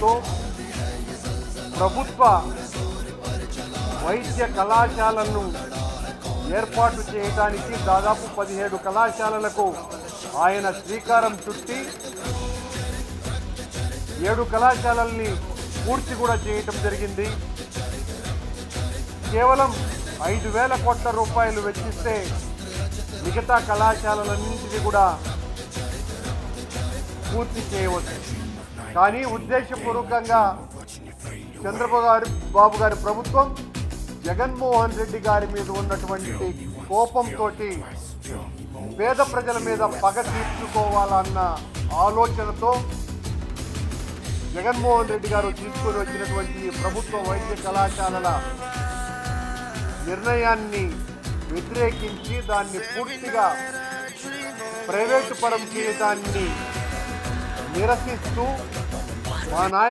పేరుతో ప్రభుత్వ వైద్య కళాశాలను ఏర్పాటు చేయడానికి దాదాపు 17 కళాశాలలకు ఆయన శ్రీకారం చుట్టి 7 కళాశాలల్ని పూర్తి కూడా చేయటం జరిగింది. కేవలం 5,000 కోట్ల రూపాయలు వెచ్చిస్తే మిగతా కళాశాలలన్నింటినీ కూడా పూర్తి చేయవచ్చు. కానీ ఉద్దేశపూర్వకంగా చంద్రబాబు గారి ప్రభుత్వం జగన్మోహన్ రెడ్డి గారి మీద ఉన్నటువంటి కోపంతో పేద ప్రజల మీద పగ తీర్చుకోవాలన్న ఆలోచనతో జగన్మోహన్ రెడ్డి గారు తీసుకొని వచ్చినటువంటి ప్రభుత్వ వైద్య కళాశాలల నిర్ణయాన్ని వ్యతిరేకించి దాన్ని పూర్తిగా ప్రైవేటు పరం చేయడాన్ని నిరసిస్తూ మా